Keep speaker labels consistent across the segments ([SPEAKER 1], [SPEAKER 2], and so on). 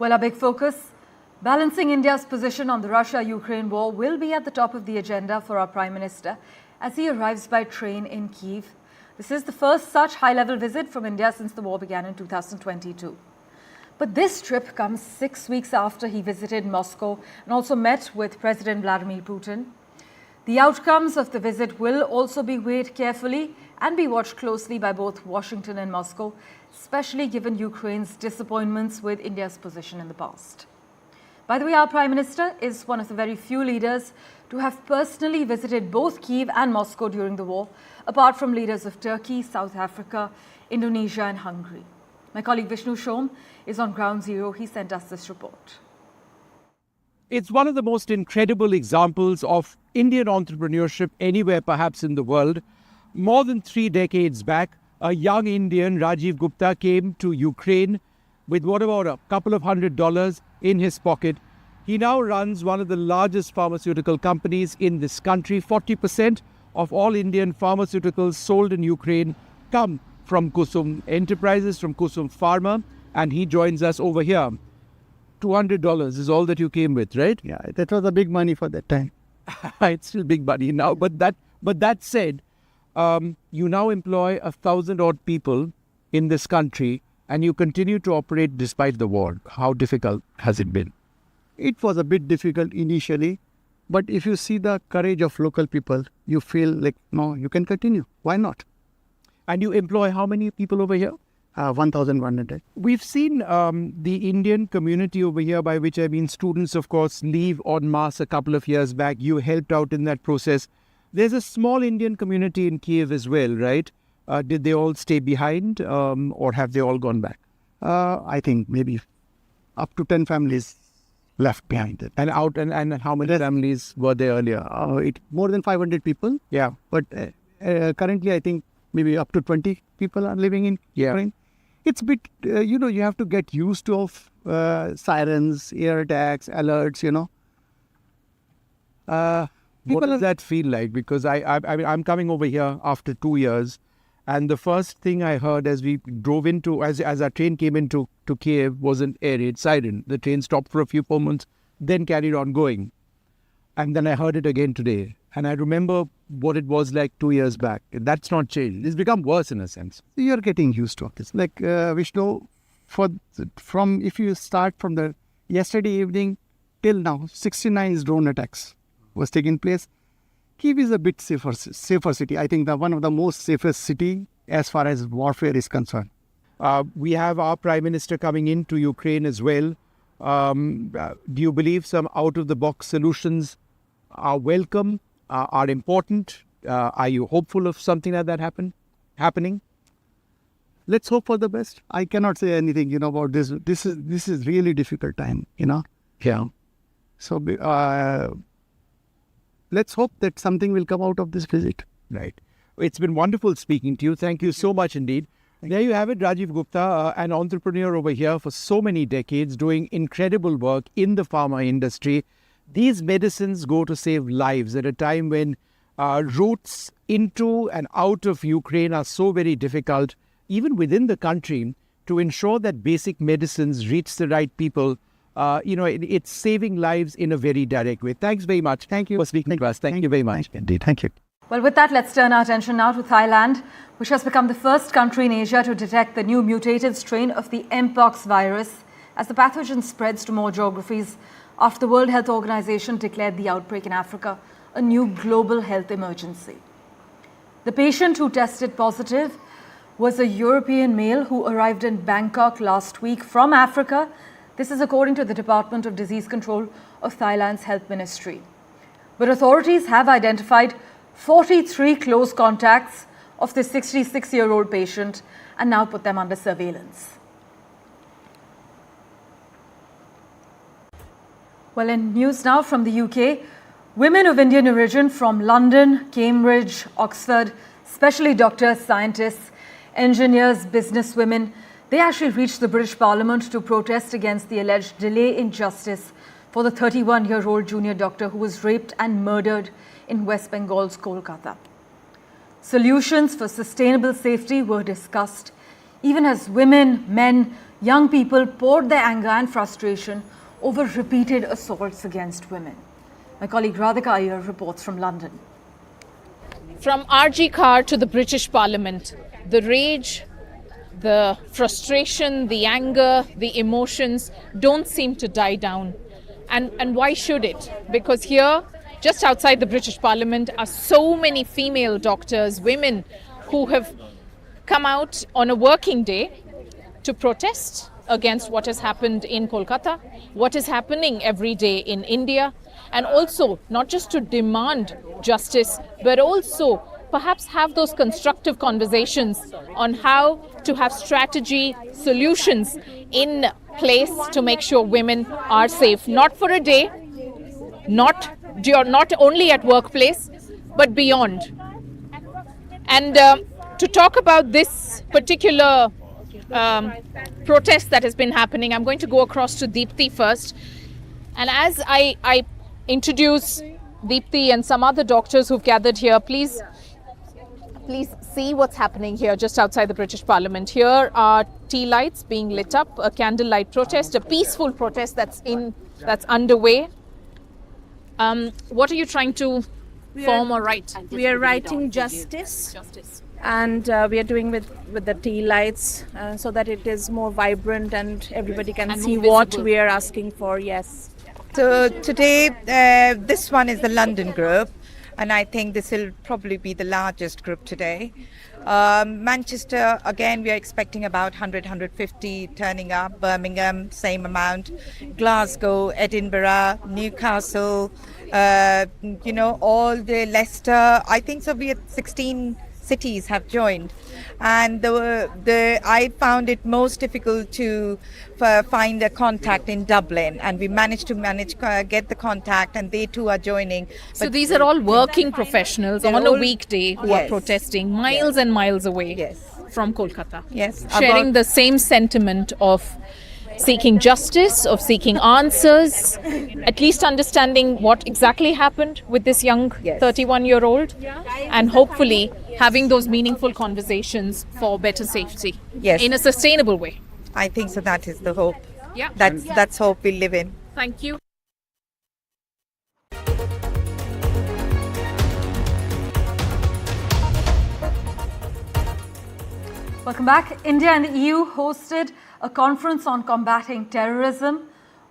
[SPEAKER 1] Well, our big focus, balancing India's position on the Russia-Ukraine war, will be at the top of the agenda for our Prime Minister as he arrives by train in Kyiv. This is the first such high-level visit from India since the war began in 2022. But this trip comes 6 weeks after he visited Moscow and also met with President Vladimir Putin. The outcomes of the visit will also be weighed carefully and be watched closely by both Washington and Moscow, especially given Ukraine's disappointments with India's position in the past. By the way, our Prime Minister is one of the very few leaders to have personally visited both Kyiv and Moscow during the war, apart from leaders of Turkey, South Africa, Indonesia and Hungary. My colleague Vishnu Shom is on ground zero. He sent us this report.
[SPEAKER 2] It's one of the most incredible examples of Indian entrepreneurship anywhere perhaps in the world. More than 3 decades back, a young Indian, Rajiv Gupta, came to Ukraine with what about a couple of $100 in his pocket. He now runs one of the largest pharmaceutical companies in this country. 40% of all Indian pharmaceuticals sold in Ukraine come from Kusum Enterprises, from Kusum Pharma, and he joins us over here. $200 is all that you came with, right?
[SPEAKER 3] Yeah, that was a big money for that time.
[SPEAKER 2] It's still big money now, but that said, you now employ 1,000 odd people in this country and you continue to operate despite the war. How difficult has it been?
[SPEAKER 3] It was a bit difficult initially, but if you see the courage of local people, you feel like, no, you can continue. Why not?
[SPEAKER 2] And you employ how many people over here?
[SPEAKER 3] 1,100.
[SPEAKER 2] We've seen the Indian community over here, by which I mean students, of course, leave en masse a couple of years back. You helped out in that process. There's a small Indian community in Kyiv as well, right? Did they all stay behind or have they all gone back?
[SPEAKER 3] I think maybe up to 10 families left behind it.
[SPEAKER 2] And how many families were there earlier?
[SPEAKER 3] More than 500 people.
[SPEAKER 2] Yeah.
[SPEAKER 3] But currently, I think maybe up to 20 people are living in Ukraine. It's a bit, you have to get used to sirens, air attacks, alerts,
[SPEAKER 2] What does that feel like? Because I'm coming over here after 2 years, and the first thing I heard as we drove into, as our train came into Kiev, was an air raid siren. The train stopped for a few moments, then carried on going. And then I heard it again today. And I remember what it was like 2 years back. That's not changed. It's become worse in a sense.
[SPEAKER 3] You're getting used to it. Like Vishnu, if you start from the yesterday evening till now, 69 drone attacks was taking place. Kyiv is a bit safer city. I think one of the most safest city as far as warfare is concerned.
[SPEAKER 2] We have our Prime Minister coming into Ukraine as well. Do you believe some out-of-the-box solutions are welcome? Are important? Are you hopeful of something like that happening?
[SPEAKER 3] Let's hope for the best. I cannot say anything, about this. This is really difficult time,
[SPEAKER 2] Yeah.
[SPEAKER 3] So let's hope that something will come out of this visit.
[SPEAKER 2] Right. It's been wonderful speaking to you. Thank you so much indeed. There you have it, Rajiv Gupta, an entrepreneur over here for so many decades, doing incredible work in the pharma industry. These medicines go to save lives at a time when routes into and out of Ukraine are so very difficult, even within the country, to ensure that basic medicines reach the right people. It's saving lives in a very direct way. Thanks very much.
[SPEAKER 3] Thank you
[SPEAKER 2] for speaking to us. Thank you very much.
[SPEAKER 3] Indeed. Thank you.
[SPEAKER 1] Well, with that, let's turn our attention now to Thailand, which has become the first country in Asia to detect the new mutated strain of the mpox virus as the pathogen spreads to more geographies after the World Health Organization declared the outbreak in Africa a new global health emergency. The patient who tested positive was a European male who arrived in Bangkok last week from Africa. This is according to the Department of Disease Control of Thailand's Health Ministry. But authorities have identified 43 close contacts of this 66-year-old patient and now put them under surveillance. Well, in news now from the UK, women of Indian origin from London, Cambridge, Oxford, especially doctors, scientists, engineers, businesswomen, they actually reached the British Parliament to protest against the alleged delay in justice for the 31-year-old junior doctor who was raped and murdered in West Bengal's Kolkata. Solutions for sustainable safety were discussed, even as women, men, young people poured their anger and frustration over repeated assaults against women. My colleague Radhika Iyer reports from London.
[SPEAKER 4] From RG Car to the British Parliament, the rage, the frustration, the anger, the emotions don't seem to die down. And why should it? Because here, just outside the British Parliament, are so many female doctors, women, who have come out on a working day to protest against what has happened in Kolkata, what is happening every day in India, and also not just to demand justice, but also perhaps have those constructive conversations on how to have strategy, solutions in place to make sure women are safe, not for a day, not only at workplace, but beyond. And to talk about this particular protest that has been happening, I'm going to go across to Deepthi first. And as I introduce Deepthi and some other doctors who've gathered here, please see what's happening here just outside the British Parliament. Here are tea lights being lit up, a candlelight protest, a peaceful protest that's underway. What are you trying to form or write?
[SPEAKER 5] We are writing justice. And we are doing with the tea lights so that it is more vibrant and everybody can see what we are asking for. Yes.
[SPEAKER 6] So today, this one is the London group, and I think this will probably be the largest group today. Manchester, again, we are expecting about 100, 150 turning up. Birmingham, same amount. Glasgow, Edinburgh, Newcastle, all the Leicester. I think so. We are 16 cities have joined, and I found it most difficult to find a contact in Dublin, and we managed to get the contact, and they too are joining.
[SPEAKER 4] So these are all working professionals on a weekday who are protesting miles and miles away from Kolkata.
[SPEAKER 6] Yes,
[SPEAKER 4] sharing the same sentiment of seeking justice, of seeking answers, at least understanding what exactly happened with this young 31-year-old, and hopefully having those meaningful conversations for better safety in a sustainable way.
[SPEAKER 6] I think so. That is the hope.
[SPEAKER 4] Yeah,
[SPEAKER 6] that's hope we live in.
[SPEAKER 4] Thank you.
[SPEAKER 1] Welcome back. India and the EU hosted a conference on combating terrorism.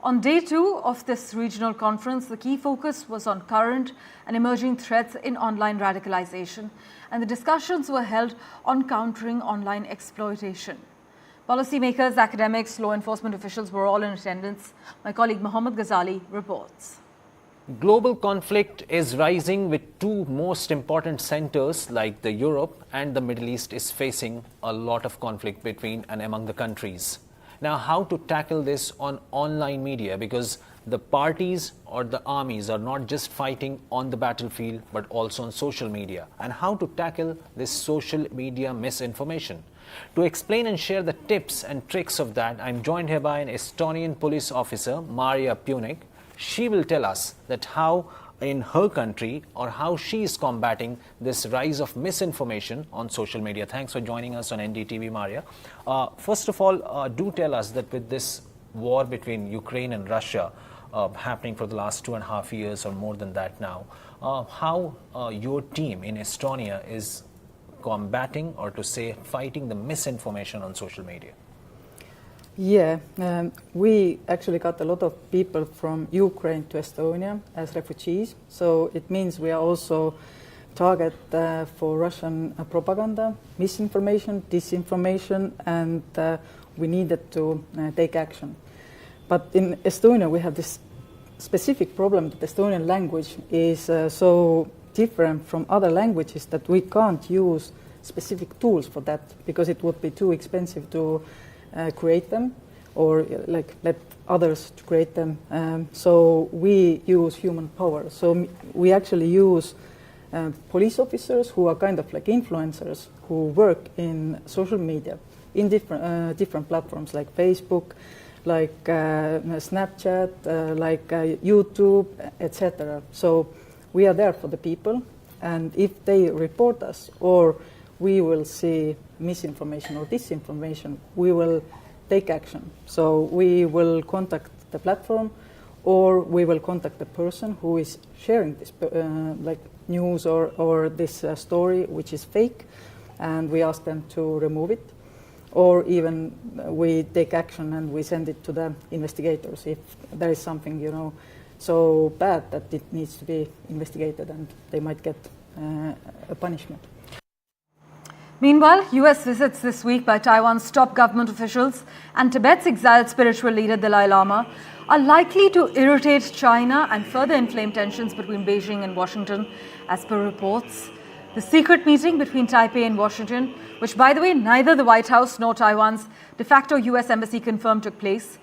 [SPEAKER 1] On day 2 of this regional conference, the key focus was on current and emerging threats in online radicalization, and the discussions were held on countering online exploitation. Policymakers, academics, law enforcement officials were all in attendance. My colleague Mohammed Ghazali reports.
[SPEAKER 7] Global conflict is rising, with two most important centers like the Europe and the Middle East is facing a lot of conflict between and among the countries. Now, how to tackle this on online media, because the parties or the armies are not just fighting on the battlefield but also on social media, and how to tackle this social media misinformation. To explain and share the tips and tricks of that, I'm joined here by an Estonian police officer, Maria Punik. She will tell us that how in her country or how she is combating this rise of misinformation on social media. Thanks for joining us on NDTV, Maria. First of all, do tell us that with this war between Ukraine and Russia happening for the last 2.5 years or more than that now, how your team in Estonia is combating, or to say fighting, the misinformation on social media.
[SPEAKER 8] Yeah, we actually got a lot of people from Ukraine to Estonia as refugees. So it means we are also target for Russian propaganda, misinformation, disinformation, and we needed to take action. But in Estonia, we have this specific problem that the Estonian language is so different from other languages that we can't use specific tools for that, because it would be too expensive to create them, or like let others to create them. So we use human power. So we actually use police officers who are kind of like influencers who work in social media in different platforms like Facebook, like Snapchat, like YouTube, etc. So we are there for the people, and if they report us or we will see misinformation or disinformation, we will take action. So we will contact the platform, or we will contact the person who is sharing this like news or this story which is fake, and we ask them to remove it, or even we take action and we send it to the investigators if there is something, you know, so bad that it needs to be investigated and they might get a punishment.
[SPEAKER 1] Meanwhile, US visits this week by Taiwan's top government officials and Tibet's exiled spiritual leader Dalai Lama are likely to irritate China and further inflame tensions between Beijing and Washington, as per reports. The secret meeting between Taipei and Washington, which, by the way, neither the White House nor Taiwan's de facto US embassy confirmed took place,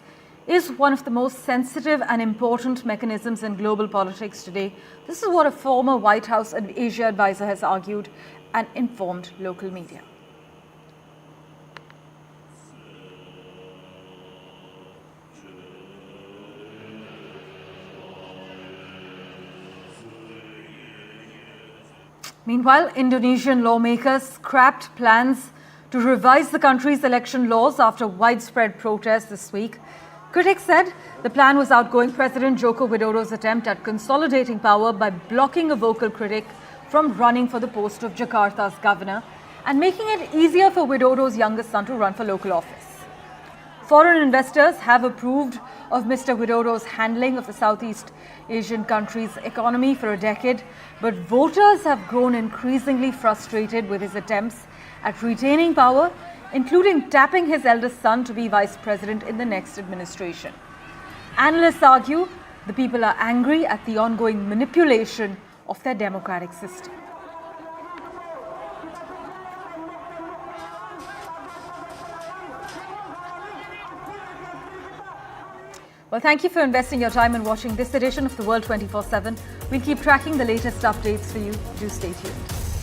[SPEAKER 1] is one of the most sensitive and important mechanisms in global politics today. This is what a former White House and Asia advisor has argued and informed local media. Meanwhile, Indonesian lawmakers scrapped plans to revise the country's election laws after widespread protests this week. Critics said the plan was outgoing President Joko Widodo's attempt at consolidating power by blocking a vocal critic from running for the post of Jakarta's governor and making it easier for Widodo's youngest son to run for local office. Foreign investors have approved of Mr. Widodo's handling of the Southeast Asian country's economy for a decade, but voters have grown increasingly frustrated with his attempts at retaining power, including tapping his eldest son to be vice president in the next administration. Analysts argue the people are angry at the ongoing manipulation of their democratic system. Well, thank you for investing your time in watching this edition of The World 24/7. We'll keep tracking the latest updates for you. Do stay tuned.